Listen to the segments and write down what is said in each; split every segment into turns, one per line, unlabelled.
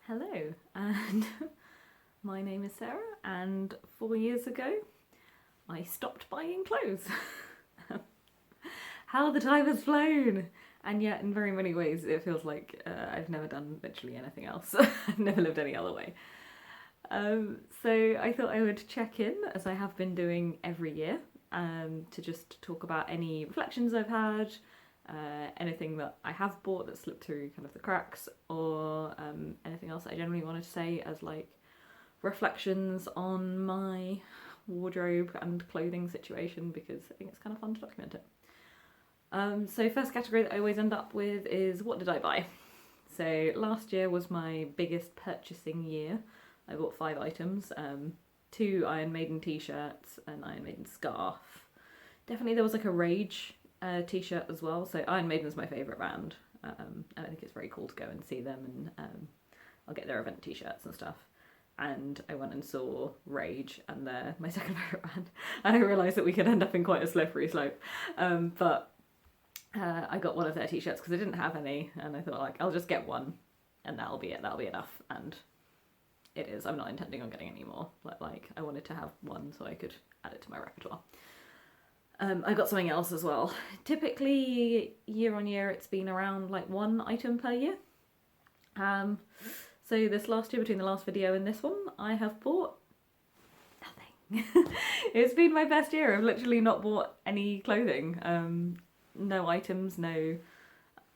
Hello, and my name is Sarah, and 4 years ago I stopped buying clothes. How the time has flown! And yet, in very many ways, it feels like I've never done literally anything else. I've never lived any other way. So I thought I would check in, as I have been doing every year, to just talk about any reflections I've had, anything that I have bought that slipped through kind of the cracks, or anything else I generally wanted to say as like reflections on my wardrobe and clothing situation, because I think it's kind of fun to document it. So first category that I always end up with is what did I buy? So last year was my biggest purchasing year. I bought 5 items, 2 Iron Maiden t-shirts, an Iron Maiden scarf. Definitely there was like a Rage t-shirt as well. So Iron Maiden's my favourite band. And I think it's very cool to go and see them, and I'll get their event t-shirts and stuff. And I went and saw Rage, and they're my second favourite band. And I realised that we could end up in quite a slippery slope. But I got one of their t-shirts because I didn't have any, and I thought like I'll just get one, and that'll be it. That'll be enough. And it is. I'm not intending on getting any more. Like I wanted to have one so I could add it to my repertoire. I got something else as well. Typically, year on year, it's been around like 1 item per year. So this last year, between the last video and this one, I have bought nothing. It's been my best year. I've literally not bought any clothing. No items, no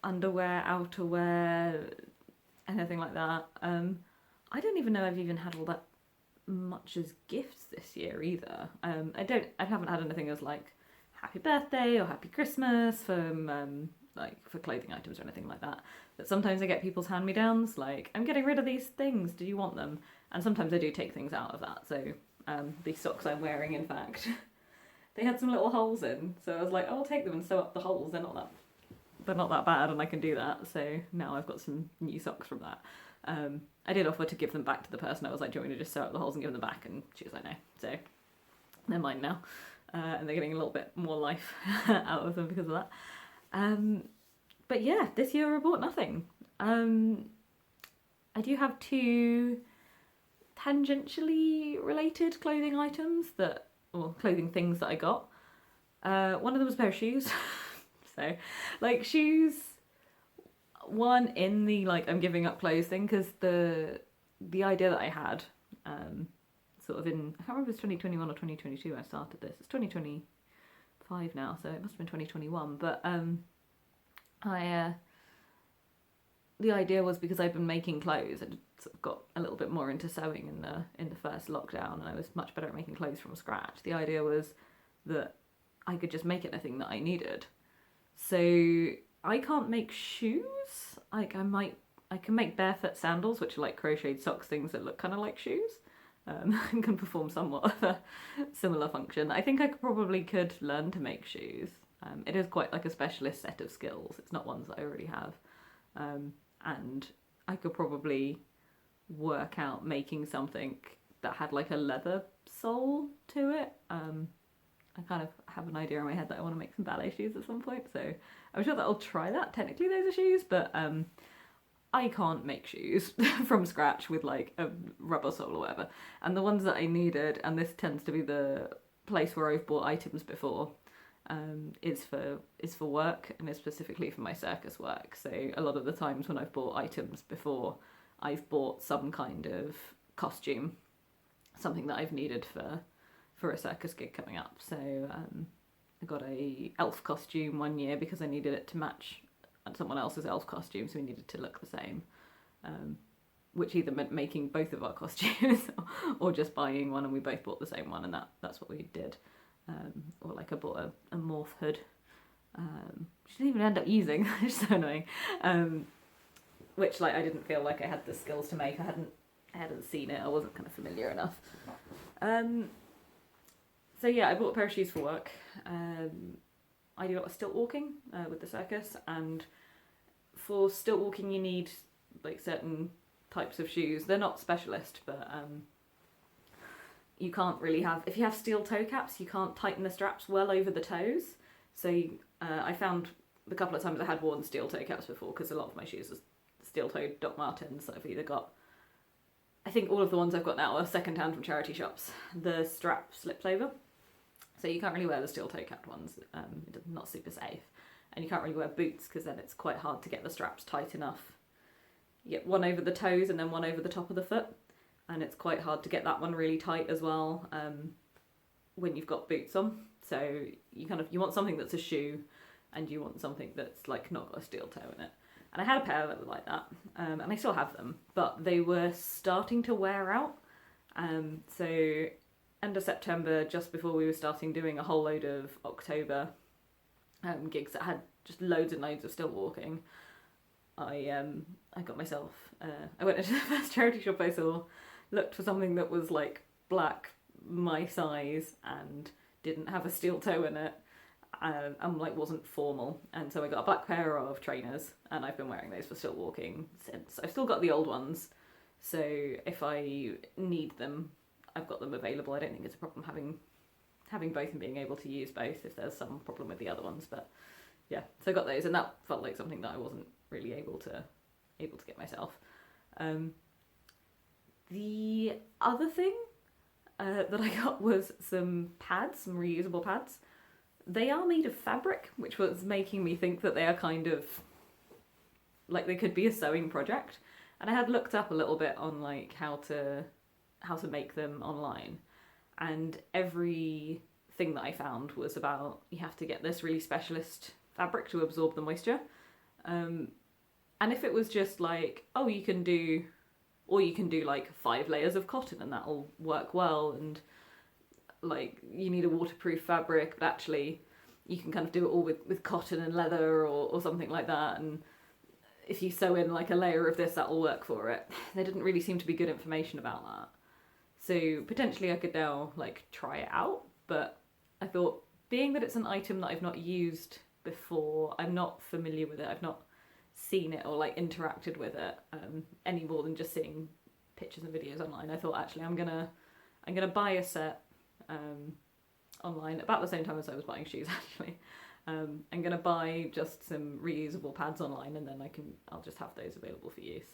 underwear, outerwear, anything like that. I don't even know I've even had all that much as gifts this year either. I haven't had anything as like happy birthday or happy Christmas from like for clothing items or anything like that. But sometimes I get people's hand-me-downs, like I'm getting rid of these things, do you want them? And sometimes I do take things out of that. So these socks I'm wearing, in fact, they had some little holes in, so I was like, oh, I'll take them and sew up the holes. They're not that bad, and I can do that. So now I've got some new socks from that. I did offer to give them back to the person. I was like, do you want me to just sew up the holes and give them back? And she was like, no. So they're mine now. And they're getting a little bit more life out of them because of that. But yeah, this year I bought nothing. I do have 2 tangentially related clothing items or clothing things that I got. One of them was a pair of shoes. So, like, shoes, one in the, like, I'm giving up clothes thing, because the idea that I had, sort of in, I can't remember if it's 2021 or 2022 I started this. It's 2025 now, so it must have been 2021. But the idea was, because I'd been making clothes, I'd sort of got a little bit more into sewing in the first lockdown, and I was much better at making clothes from scratch. The idea was that I could just make anything that I needed. So I can't make shoes. Like I can make barefoot sandals, which are like crocheted socks, things that look kind of like shoes. And can perform somewhat of a similar function. I think I probably could learn to make shoes. It is quite like a specialist set of skills. It's not ones that I already have. And I could probably work out making something that had like a leather sole to it. I kind of have an idea in my head that I want to make some ballet shoes at some point, so I'm sure that I'll try that. Technically those are shoes, but I can't make shoes from scratch with like a rubber sole or whatever. And the ones that I needed, and this tends to be the place where I've bought items before, is for work, and is specifically for my circus work. So a lot of the times when I've bought items before, I've bought some kind of costume, something that I've needed for a circus gig coming up. So I got a elf costume one year because I needed it to match someone else's elf costume, so we needed to look the same, which either meant making both of our costumes or just buying one, and we both bought the same one, and that's what we did. Or like I bought a morph hood, which I didn't even end up using, which is so annoying, which like I didn't feel like I had the skills to make. I hadn't seen it, I wasn't kind of familiar enough. So yeah, I bought a pair of shoes for work. I do a lot of stilt walking with the circus, and for stilt walking you need like certain types of shoes. They're not specialist, but you can't really have, if you have steel toe caps, you can't tighten the straps well over the toes. So I found the couple of times I had worn steel toe caps before, because a lot of my shoes are steel toed Doc Martens that I've either got I think all of the ones I've got now are second hand from charity shops. The strap slips over, so you can't really wear the steel toe capped ones. It's not super safe, and you can't really wear boots because then it's quite hard to get the straps tight enough. You get one over the toes and then one over the top of the foot, and it's quite hard to get that one really tight as well when you've got boots on. So you want something that's a shoe, and you want something that's like not got a steel toe in it. And I had a pair that were like that, and I still have them, but they were starting to wear out. So end of September, just before we were starting doing a whole load of October gigs that had just loads and loads of still walking, I got myself, I went into the first charity shop I saw, looked for something that was like black, my size, and didn't have a steel toe in it, and like wasn't formal, and so I got a black pair of trainers, and I've been wearing those for still walking since. I've still got the old ones, so if I need them, I've got them available. I don't think it's a problem having both and being able to use both if there's some problem with the other ones, but yeah, so I got those, and that felt like something that I wasn't really able to get myself. The other thing that I got was some pads, some reusable pads. They are made of fabric, which was making me think that they are kind of like they could be a sewing project. And I had looked up a little bit on like how to make them online, and every thing that I found was about you have to get this really specialist fabric to absorb the moisture. And if it was just like, oh, you can do like 5 layers of cotton and that'll work well, and like you need a waterproof fabric, but actually you can kind of do it all with cotton and leather or something like that, and if you sew in like a layer of this, that'll work for it. There didn't really seem to be good information about that. So potentially I could now like try it out, but I thought, being that it's an item that I've not used before, I'm not familiar with it, I've not seen it or like interacted with it any more than just seeing pictures and videos online. I thought actually I'm gonna buy a set online about the same time as I was buying shoes actually. I'm gonna buy just some reusable pads online, and then I'll just have those available for use.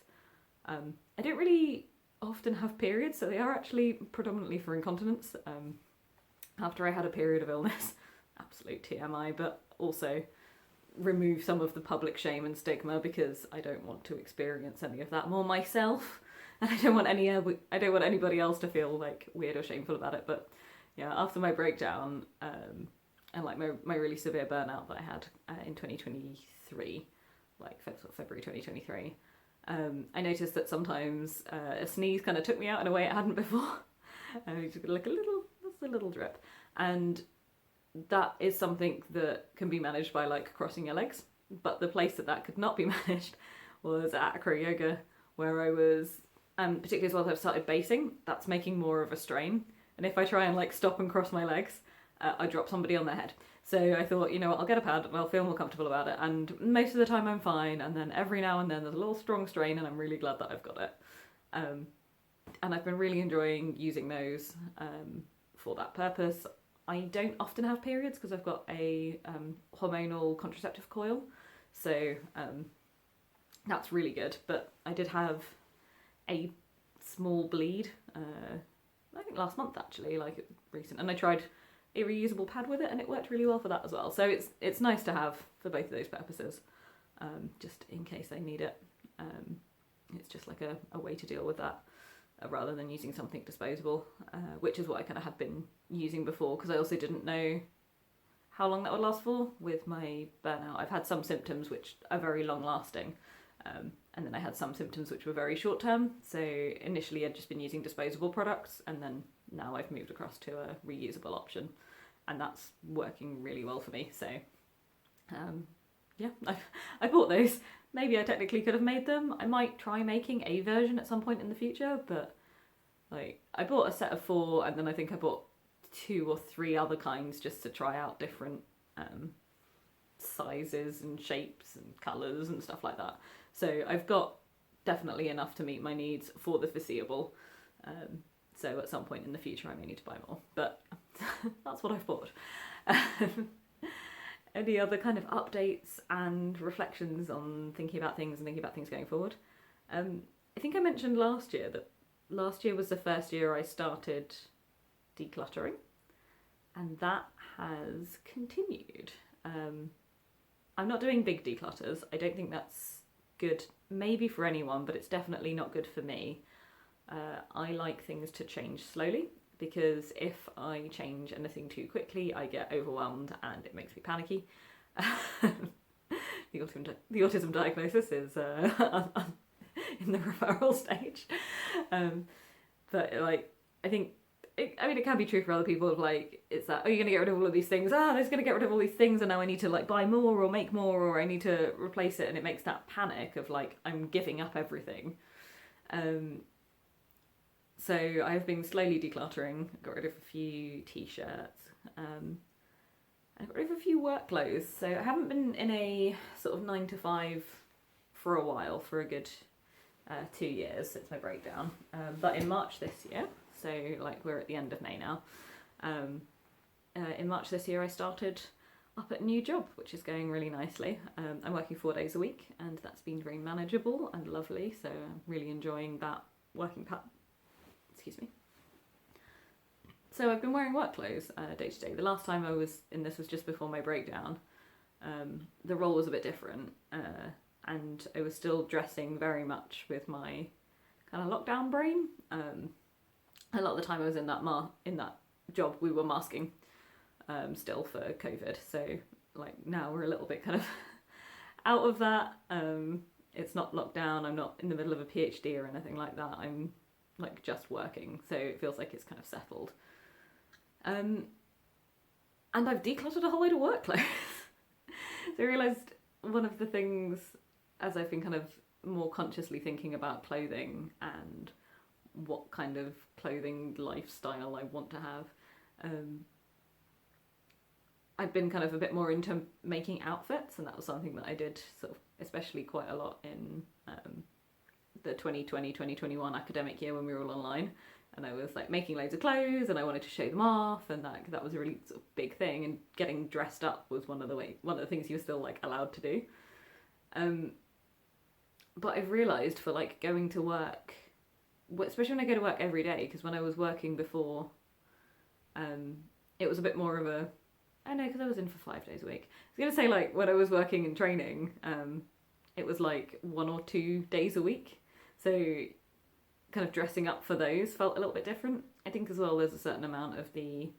I don't really often have periods, so they are actually predominantly for incontinence. After I had a period of illness, absolute TMI, but also remove some of the public shame and stigma because I don't want to experience any of that more myself, and I don't want anybody else to feel like weird or shameful about it. But yeah, after my breakdown and like my really severe burnout that I had in 2023, like February 2023, I noticed that sometimes a sneeze kind of took me out in a way it hadn't before. Just like a little drip, and that is something that can be managed by like crossing your legs. But the place that could not be managed was at acro yoga, where I was, particularly as well as I've started basing, that's making more of a strain. And if I try and like stop and cross my legs, I drop somebody on their head. So I thought, you know what, I'll get a pad and I'll feel more comfortable about it. And most of the time I'm fine. And then every now and then there's a little strong strain, and I'm really glad that I've got it. And I've been really enjoying using those for that purpose. I don't often have periods because I've got a hormonal contraceptive coil, so that's really good. But I did have a small bleed, I think last month actually, like recent, and I tried a reusable pad with it, and it worked really well for that as well. So it's nice to have for both of those purposes, just in case I need it. It's just like a way to deal with that. Rather than using something disposable, which is what I kind of had been using before, because I also didn't know how long that would last for with my burnout. I've had some symptoms which are very long lasting, and then I had some symptoms which were very short term. So initially I'd just been using disposable products, and then now I've moved across to a reusable option, and that's working really well for me. So yeah, I bought those. Maybe I technically could have made them. I might try making a version at some point in the future, but like I bought a set of 4, and then I think I bought 2 or 3 other kinds just to try out different sizes and shapes and colours and stuff like that. So I've got definitely enough to meet my needs for the foreseeable. So at some point in the future I may need to buy more, but that's what I've bought. Any other kind of updates and reflections on thinking about things and thinking about things going forward? I think I mentioned last year that last year was the first year I started decluttering, and that has continued. I'm not doing big declutters. I don't think that's good, maybe for anyone, but it's definitely not good for me. I like things to change slowly, because if I change anything too quickly, I get overwhelmed and it makes me panicky. The autism diagnosis is in the referral stage. But like, I think, it can be true for other people. Of like, it's that, oh, you're gonna get rid of all of these things. I was gonna get rid of all these things, and now I need to like buy more or make more, or I need to replace it, and it makes that panic of like, I'm giving up everything. So I've been slowly decluttering. Got rid of a few t-shirts. I got rid of a few work clothes. So I haven't been in a sort of 9 to 5 for a while, for a good 2 years since my breakdown. But in March this year, so like we're at the end of May now, in March this year I started up at a new job, which is going really nicely. I'm working 4 days a week, and that's been very manageable and lovely, so I'm really enjoying that working pattern. Excuse me. So I've been wearing work clothes day to day. The last time I was in this was just before my breakdown. The role was a bit different, and I was still dressing very much with my kind of lockdown brain. A lot of the time I was in that job, we were masking still for COVID. So like now we're a little bit kind of out of that. It's not lockdown. I'm not in the middle of a PhD or anything like that. I'm like just working, so it feels like it's kind of settled. And I've decluttered a whole load of work clothes. So I realised one of the things, as I've been kind of more consciously thinking about clothing and what kind of clothing lifestyle I want to have, I've been kind of a bit more into making outfits, and that was something that I did sort of especially quite a lot in the 2020-2021 academic year when we were all online, and I was like making loads of clothes and I wanted to show them off, and that was a really sort of big thing, and getting dressed up was one of the things you were still like allowed to do. But I've realised for like going to work, especially when I go to work every day, because when I was working before, it was a bit more of a, I know, because I was in for 5 days a week. I was going to say like when I was working in training, it was like 1 or 2 days a week. So kind of dressing up for those felt a little bit different. I think as well there's a certain amount of the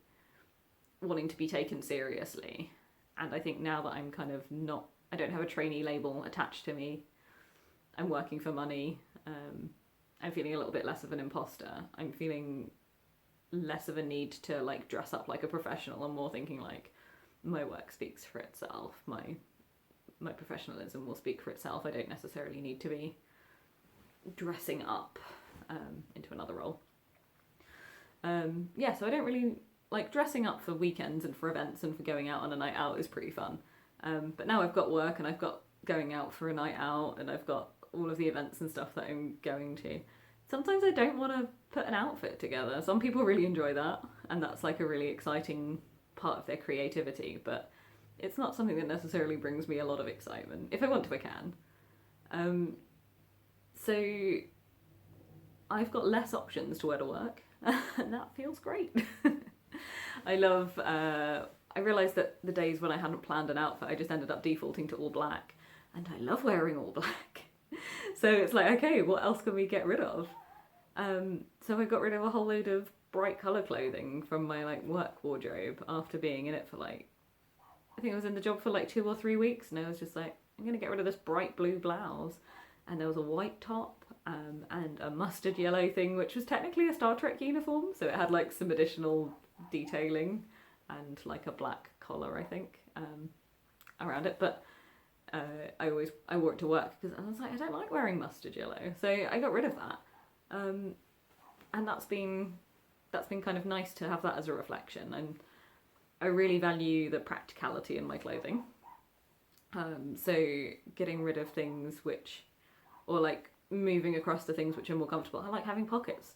wanting to be taken seriously. And I think now that I'm kind of not, I don't have a trainee label attached to me, I'm working for money, I'm feeling a little bit less of an imposter. I'm feeling less of a need to like dress up like a professional, and more thinking like my work speaks for itself, my professionalism will speak for itself. I don't necessarily need to be dressing up into another role. So I don't really like dressing up for weekends and for events and for going out on a night out is pretty fun. But now I've got work and I've got going out for a night out and I've got all of the events and stuff that I'm going to. Sometimes I don't want to put an outfit together. Some people really enjoy that, and that's like a really exciting part of their creativity, but it's not something that necessarily brings me a lot of excitement. If I want to, I can. So I've got less options to wear to work, and that feels great. I realised that the days when I hadn't planned an outfit, I just ended up defaulting to all black, and I love wearing all black. So it's like, okay, what else can we get rid of? So I got rid of a whole load of bright colour clothing from my like work wardrobe after being in it for like, I think I was in the job for like 2 or 3 weeks, and I was just like, I'm gonna get rid of this bright blue blouse. And there was a white top and a mustard yellow thing, which was technically a Star Trek uniform, so it had like some additional detailing and like a black collar, I think, around it. But I wore it to work because I was like, I don't like wearing mustard yellow, so I got rid of that. And that's been kind of nice to have that as a reflection, and I really value the practicality in my clothing. So getting rid of things or like moving across to things which are more comfortable. I like having pockets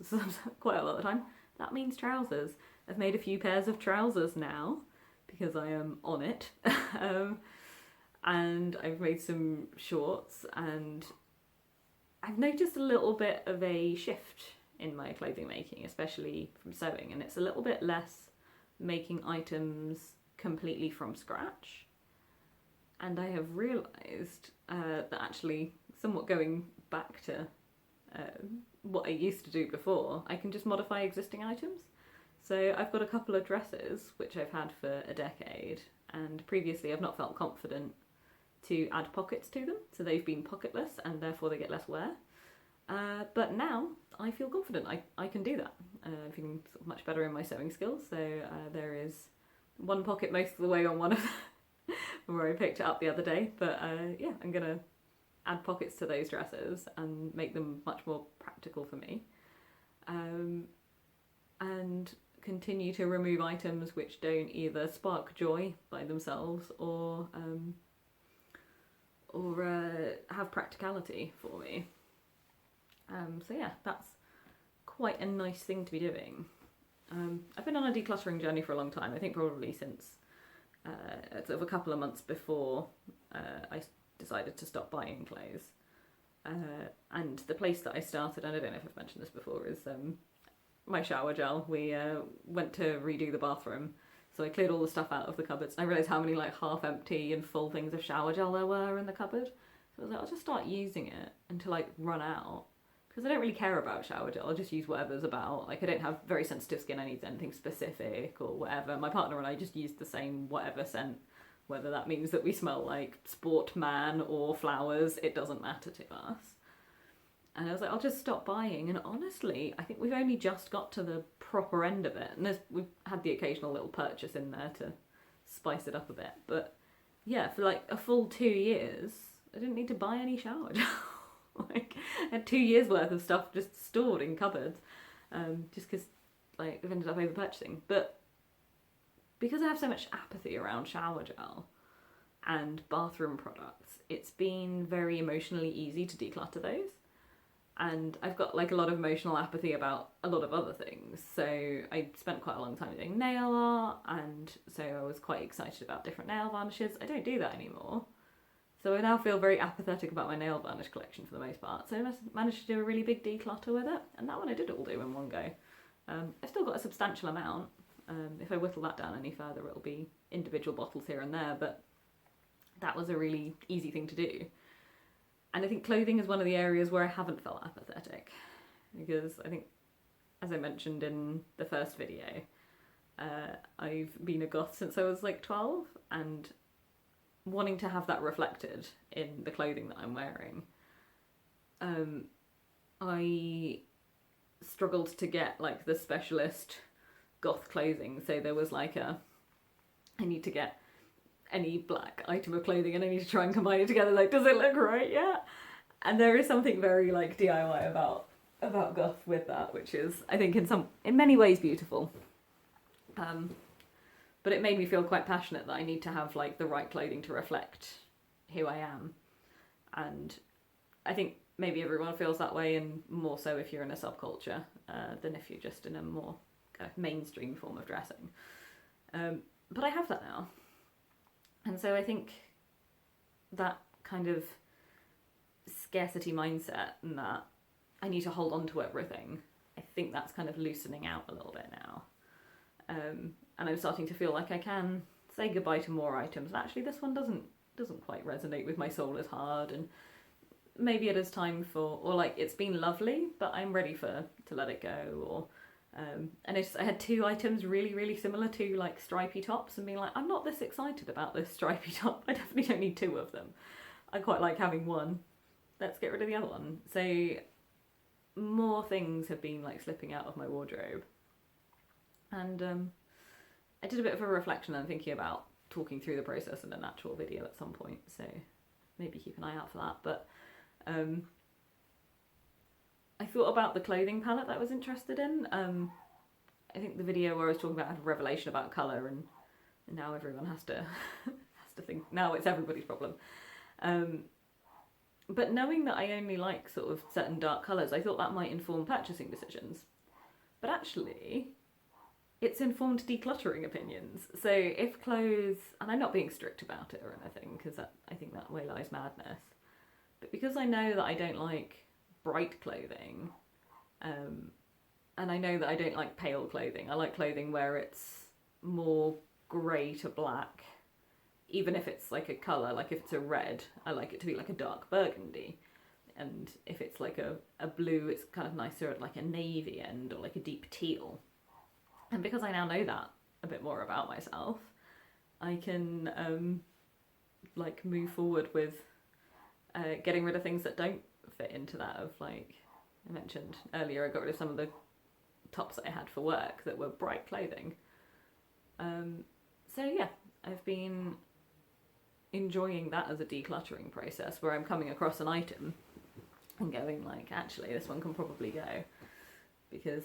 quite a lot of the time. That means trousers. I've made a few pairs of trousers now because I am on it. And I've made some shorts, and I've noticed a little bit of a shift in my clothing making, especially from sewing, and it's a little bit less making items completely from scratch. And I have realised that actually, somewhat going back to what I used to do before, I can just modify existing items. So I've got a couple of dresses which I've had for a decade, and previously I've not felt confident to add pockets to them, so they've been pocketless and therefore they get less wear. But now I feel confident I can do that. I'm feeling sort of much better in my sewing skills, so there is one pocket most of the way on one of them where I picked it up the other day, but yeah, I'm going to add pockets to those dresses and make them much more practical for me. And continue to remove items which don't either spark joy by themselves or have practicality for me. So yeah, that's quite a nice thing to be doing. I've been on a decluttering journey for a long time. I think probably since sort of a couple of months before I decided to stop buying clothes. And the place that I started, and I don't know if I've mentioned this before, is my shower gel. We went to redo the bathroom, so I cleared all the stuff out of the cupboards. I realised how many like half empty and full things of shower gel there were in the cupboard. So I was like, I'll just start using it until I run out. Because I don't really care about shower gel, I'll just use whatever's about. Like, I don't have very sensitive skin, I need anything specific or whatever. My partner and I just use the same whatever scent, whether that means that we smell like sport man or flowers, it doesn't matter to us. And I was like, I'll just stop buying. And honestly, I think we've only just got to the proper end of it. And we've had the occasional little purchase in there to spice it up a bit. But yeah, for like a full 2 years, I didn't need to buy any shower gel. Like, I had 2 years worth of stuff just stored in cupboards, just because like I've ended up over purchasing. But because I have so much apathy around shower gel and bathroom products, it's been very emotionally easy to declutter those. And I've got like a lot of emotional apathy about a lot of other things. So I spent quite a long time doing nail art, and so I was quite excited about different nail varnishes. I don't do that anymore. So I now feel very apathetic about my nail varnish collection for the most part. So I managed to do a really big declutter with it, and that one I did all do in one go. I've still got a substantial amount. If I whittle that down any further, it'll be individual bottles here and there, but that was a really easy thing to do. And I think clothing is one of the areas where I haven't felt apathetic, because I think, as I mentioned in the first video, I've been a goth since I was like 12, and wanting to have that reflected in the clothing that I'm wearing, I struggled to get like the specialist goth clothing. So there was like I need to get any black item of clothing and I need to try and combine it together, like, does it look right yet? And there is something very like DIY about goth with that, which is, I think, in many ways beautiful. But it made me feel quite passionate that I need to have like the right clothing to reflect who I am. And I think maybe everyone feels that way, and more so if you're in a subculture than if you're just in a more kind of mainstream form of dressing. But I have that now. And so I think that kind of scarcity mindset and that I need to hold on to everything, I think that's kind of loosening out a little bit now. And I'm starting to feel like I can say goodbye to more items. And actually this one doesn't quite resonate with my soul as hard, and maybe it is time for, or like, it's been lovely, but I'm ready to let it go. Or and I had 2 items really, really similar to like stripy tops, and being like, I'm not this excited about this stripy top. I definitely don't need 2 of them. I quite like having one. Let's get rid of the other one. So more things have been like slipping out of my wardrobe. And I did a bit of a reflection and thinking about talking through the process in an actual video at some point, so maybe keep an eye out for that. But I thought about the clothing palette that I was interested in. I think the video where I was talking about, I had a revelation about colour, and now everyone has to think, now it's everybody's problem. But knowing that I only like sort of certain dark colours, I thought that might inform purchasing decisions. But actually, it's informed decluttering opinions. So if clothes, and I'm not being strict about it or anything, because I think that way lies madness, but because I know that I don't like bright clothing, and I know that I don't like pale clothing. I like clothing where it's more grey to black, even if it's like a colour. Like if it's a red, I like it to be like a dark burgundy, and if it's like a blue, it's kind of nicer at like a navy end or like a deep teal. And because I now know that a bit more about myself, I can like move forward with getting rid of things that don't fit into that. Of like I mentioned earlier, I got rid of some of the tops that I had for work that were bright clothing. So yeah, I've been enjoying that as a decluttering process where I'm coming across an item and going like, actually, this one can probably go. Because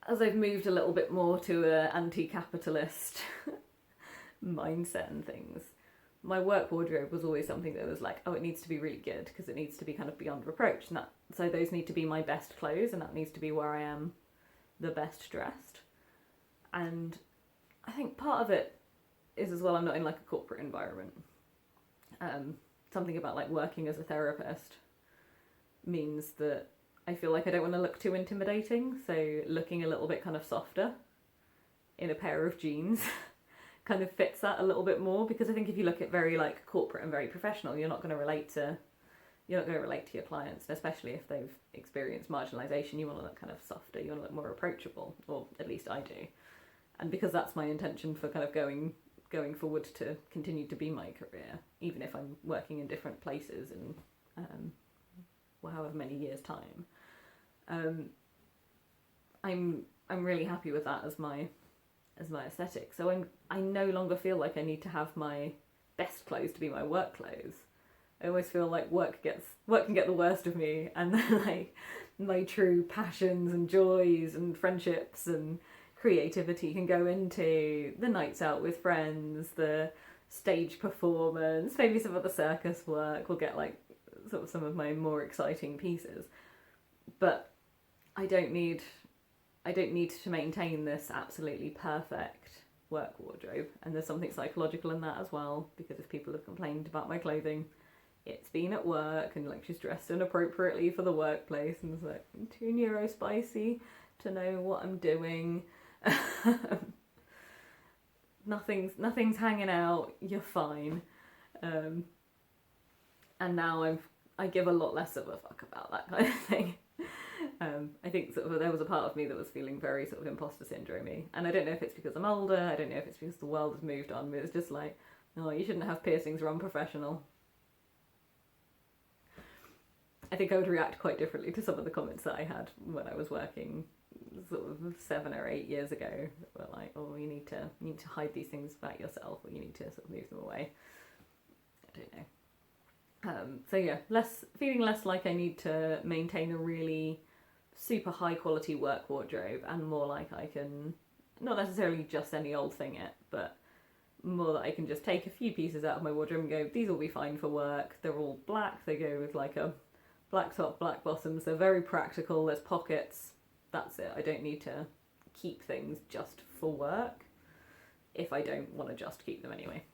as I've moved a little bit more to an anti-capitalist mindset and things, my work wardrobe was always something that was like, oh, it needs to be really good because it needs to be kind of beyond reproach. And that, so those need to be my best clothes, and that needs to be where I am the best dressed. And I think part of it is as well, I'm not in like a corporate environment. Something about like working as a therapist means that I feel like I don't want to look too intimidating, so looking a little bit kind of softer in a pair of jeans kind of fits that a little bit more, because I think if you look at very like corporate and very professional, you're not going to relate to your clients, and especially if they've experienced marginalisation, you want to look kind of softer, you want to look more approachable, or at least I do. And because that's my intention for kind of going forward to continue to be my career, even if I'm working in different places in however many years' time, I'm really happy with that as my aesthetic. So I no longer feel like I need to have my best clothes to be my work clothes. I always feel like work can get the worst of me, and then like my true passions and joys and friendships and creativity can go into the nights out with friends, the stage performance, maybe some of the circus work will get like sort of some of my more exciting pieces. But I don't need to maintain this absolutely perfect work wardrobe, and there's something psychological in that as well, because if people have complained about my clothing, it's been at work and like she's dressed inappropriately for the workplace, and it's like too neurospicy to know what I'm doing. Nothing's hanging out, you're fine. And now I give a lot less of a fuck about that kind of thing. I think sort of there was a part of me that was feeling very sort of imposter syndrome-y, and I don't know if it's because I'm older, I don't know if it's because the world has moved on, but it's just like, oh, you shouldn't have piercings, you're unprofessional. I think I would react quite differently to some of the comments that I had when I was working sort of 7 or 8 years ago, that were like, oh, you need to hide these things about yourself, or you need to sort of move them away. I don't know. So yeah, feeling less like I need to maintain a really super high quality work wardrobe, and more like I can, not necessarily just any old thing it, but more that I can just take a few pieces out of my wardrobe and go, these will be fine for work, they're all black, they go with like a black top, black bottoms, they're very practical, there's pockets, that's it. I don't need to keep things just for work if I don't want to just keep them anyway.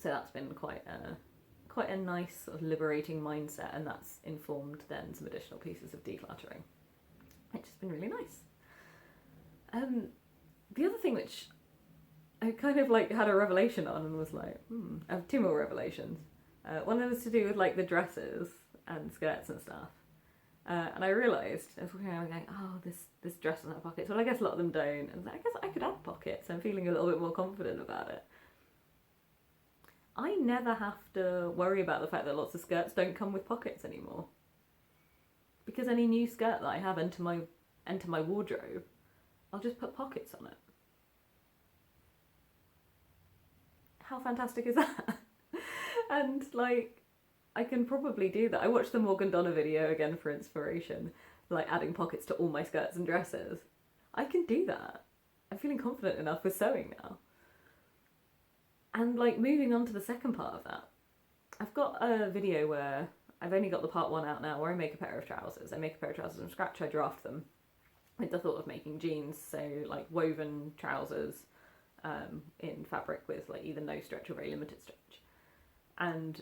So that's been quite a nice sort of liberating mindset, and that's informed then some additional pieces of decluttering, which has been really nice. The other thing which I kind of like had a revelation on and was like, I have 2 more revelations. One was to do with like the dresses and skirts and stuff. And I realised, I was walking around going, oh, this dress doesn't have pockets. Well, I guess a lot of them don't. And I guess I could add pockets. I'm feeling a little bit more confident about it. I never have to worry about the fact that lots of skirts don't come with pockets anymore. Because any new skirt that I have enter my wardrobe, I'll just put pockets on it. How fantastic is that? And like, I can probably do that. I watched the Morgan Donna video again for inspiration, like adding pockets to all my skirts and dresses. I can do that. I'm feeling confident enough with sewing now. And like, moving on to the second part of that, I've got a video where I've only got the part 1 out now, where I make a pair of trousers. I make a pair of trousers from scratch, I draft them with the thought of making jeans, so like woven trousers in fabric with like either no stretch or very limited stretch. And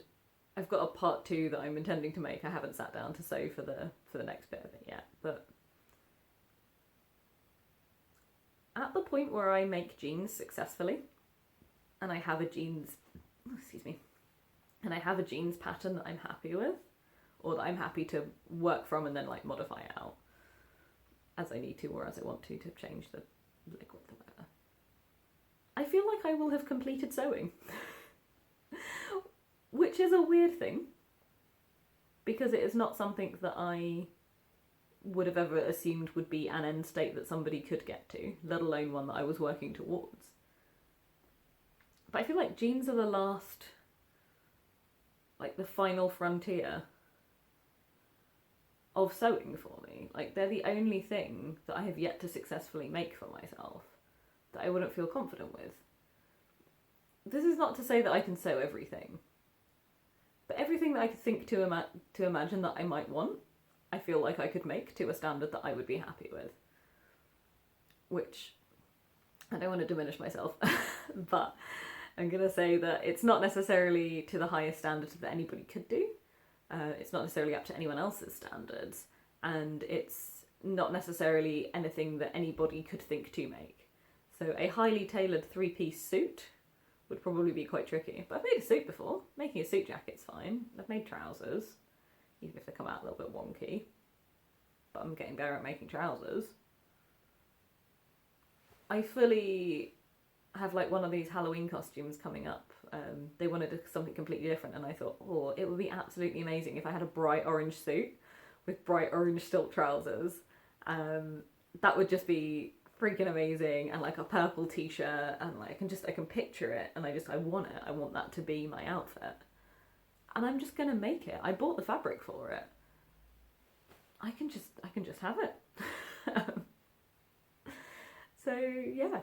I've got a part 2 that I'm intending to make. I haven't sat down to sew for the next bit of it yet, but point where I make jeans successfully, and I have a jeans, and I have a jeans pattern that I'm happy with, or that I'm happy to work from and then like modify it out as I need to or as I want to change the liquid or whatever. I feel like I will have completed sewing. Which is a weird thing, because it is not something that I would have ever assumed would be an end state that somebody could get to, let alone one that I was working towards. But I feel like jeans are the last, like the final frontier of sewing for me. Like, they're the only thing that I have yet to successfully make for myself that I wouldn't feel confident with. This is not to say that I can sew everything, but everything that I could think to imagine that I might want, I feel like I could make to a standard that I would be happy with. Which, I don't want to diminish myself, but I'm going to say that it's not necessarily to the highest standards that anybody could do. It's not necessarily up to anyone else's standards, and it's not necessarily anything that anybody could think to make. So a highly tailored three-piece suit would probably be quite tricky. But I've made a suit before. Making a suit jacket's fine. I've made trousers, even if they come out a little bit wonky. But I'm getting better at making trousers. I fully have like one of these Halloween costumes coming up. They wanted something completely different, and I thought, oh, it would be absolutely amazing if I had a bright orange suit with bright orange silk trousers. That would just be freaking amazing, and like a purple t-shirt, and like I can picture it, and I want it. I want that to be my outfit, and I'm just gonna make it. I bought the fabric for it. I can just have it. So yeah.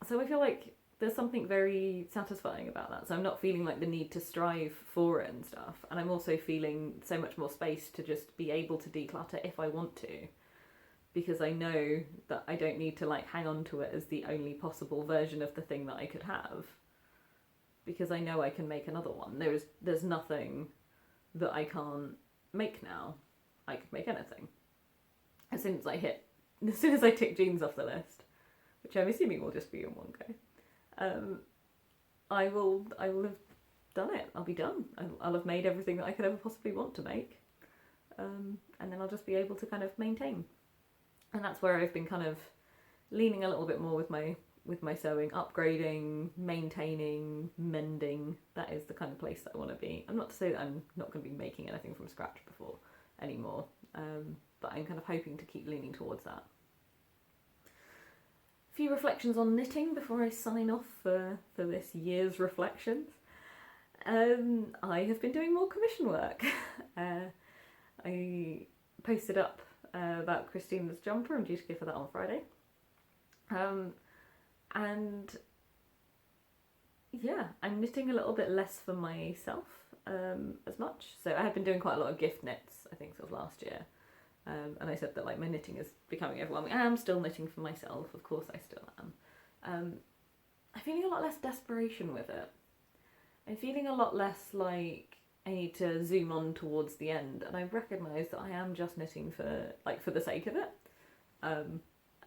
So I feel like there's something very satisfying about that. So I'm not feeling like the need to strive for it and stuff, and I'm also feeling so much more space to just be able to declutter if I want to, because I know that I don't need to like hang on to it as the only possible version of the thing that I could have, because I know I can make another one. There's nothing that I can't make now. I could make anything. As soon as I tick jeans off the list, which I'm assuming will just be in one go, I will have done it. I'll be done. I'll have made everything that I could ever possibly want to make, and then I'll just be able to kind of maintain. And that's where I've been kind of leaning a little bit more with my sewing, upgrading, maintaining, mending. That is the kind of place that I want to be. I'm not to say that I'm not going to be making anything from scratch anymore, but I'm kind of hoping to keep leaning towards that. A few reflections on knitting before I sign off for this year's reflections. I have been doing more commission work. I posted up about Christina's jumper. I'm due to give her that on Friday. And yeah, I'm knitting a little bit less for myself as much. So I have been doing quite a lot of gift knits, I think, sort of last year. And I said that like my knitting is becoming overwhelming. I am still knitting for myself, of course I still am. I'm feeling a lot less desperation with it. I'm feeling a lot less like I need to zoom on towards the end, and I recognise that I am just knitting for the sake of it.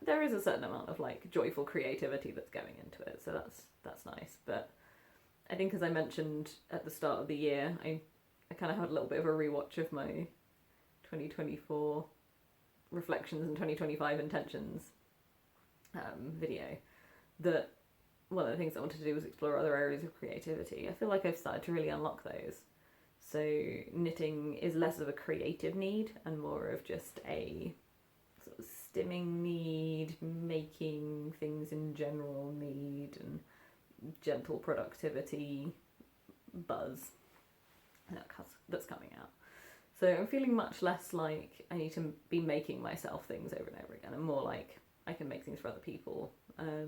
There is a certain amount of like joyful creativity that's going into it, so that's nice. But I think, as I mentioned at the start of the year, I kind of had a little bit of a rewatch of my 2024 reflections and 2025 intentions video, that one of the things I wanted to do was explore other areas of creativity. I feel like I've started to really unlock those. So knitting is less of a creative need and more of just a sort of stimming need, making things in general need, and gentle productivity buzz that's coming out. So I'm feeling much less like I need to be making myself things over and over again, and more like I can make things for other people. I've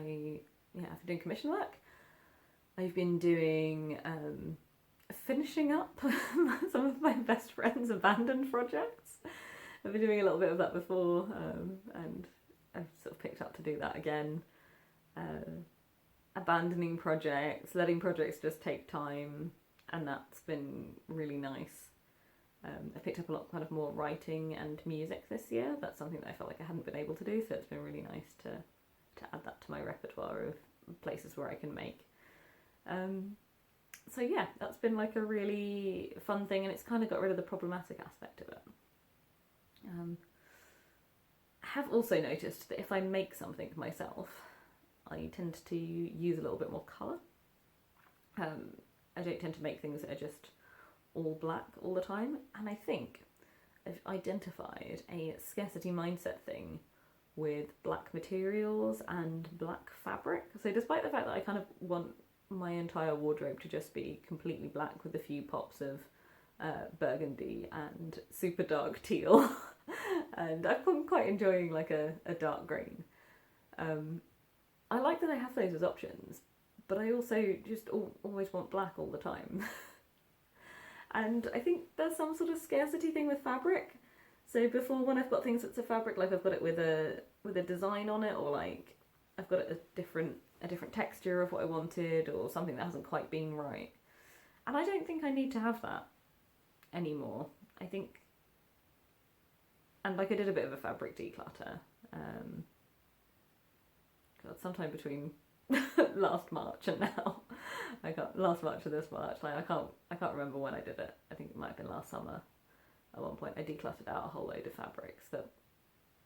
been doing commission work. I've been doing finishing up some of my best friends' abandoned projects. I've been doing a little bit of that before, and I've sort of picked up to do that again. Abandoning projects, letting projects just take time, and that's been really nice. I picked up a lot kind of more writing and music this year. That's something that I felt like I hadn't been able to do, so it's been really nice to add that to my repertoire of places where I can make. So yeah, that's been like a really fun thing, and it's kind of got rid of the problematic aspect of it. I have also noticed that if I make something myself, I tend to use a little bit more colour. I don't tend to make things that are just all black all the time, and I think I've identified a scarcity mindset thing with black materials and black fabric. So despite the fact that I kind of want my entire wardrobe to just be completely black with a few pops of burgundy and super dark teal, and I'm quite enjoying like a dark green. I like that I have those as options, but I also just always want black all the time. And I think there's some sort of scarcity thing with fabric. So before, when I've got things that's a fabric, like I've got it with a design on it, or like I've got it a different texture of what I wanted, or something that hasn't quite been right. And I don't think I need to have that anymore. I think, and like I did a bit of a fabric declutter. God, sometime between last March and now. I got last March to this March. Like I can't remember when I did it. I think it might have been last summer. At one point, I decluttered out a whole load of fabrics that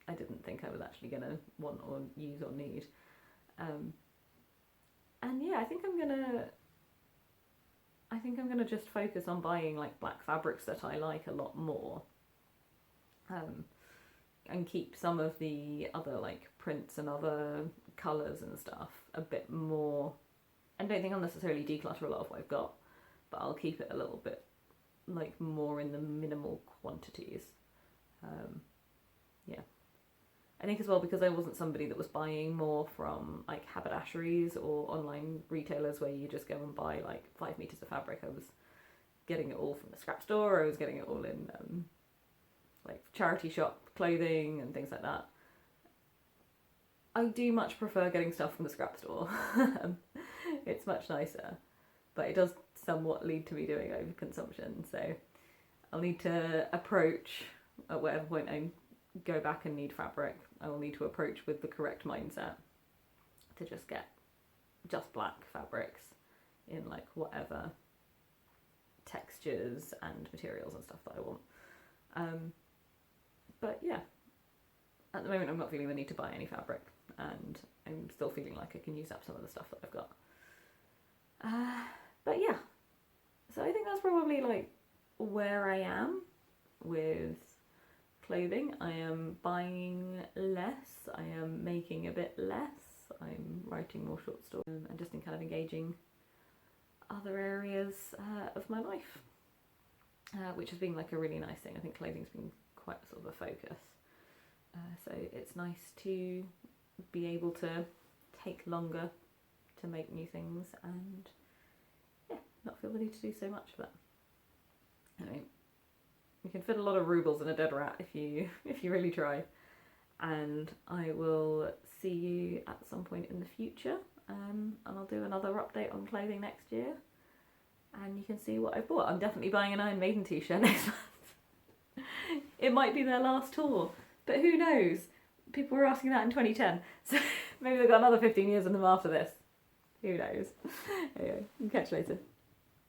I didn't think I was actually gonna want or use or need. And yeah, I think I'm gonna just focus on buying like black fabrics that I like a lot more. And keep some of the other like prints and other colours and stuff a bit more. I don't think I'll necessarily declutter a lot of what I've got, but I'll keep it a little bit like more in the minimal quantities. Yeah. I think as well, because I wasn't somebody that was buying more from like haberdasheries or online retailers where you just go and buy like 5 meters of fabric. I was getting it all from the scrap store. I was getting it all in like charity shop clothing and things like that. I do much prefer getting stuff from the scrap store. It's much nicer, but it does somewhat lead to me doing overconsumption. So I'll need to approach, at whatever point I go back and need fabric, I will need to approach with the correct mindset to just get just black fabrics in like whatever textures and materials and stuff that I want. But yeah, at the moment I'm not feeling the need to buy any fabric, and I'm still feeling like I can use up some of the stuff that I've got. But yeah, so I think that's probably like where I am with clothing. I am buying less, I am making a bit less, I'm writing more short stories, and just in kind of engaging other areas of my life, which has been like a really nice thing. I think clothing's been quite sort of a focus, so it's nice to be able to take longer to make new things and yeah, not feel the need to do so much for that. I mean, you can fit a lot of rubles in a dead rat if you really try. And I will see you at some point in the future, and I'll do another update on clothing next year, and you can see what I bought. I'm definitely buying an Iron Maiden t-shirt next month. It might be their last tour, but who knows? People were asking that in 2010, so maybe they've got another 15 years in them after this. Who knows? Anyway, catch you later.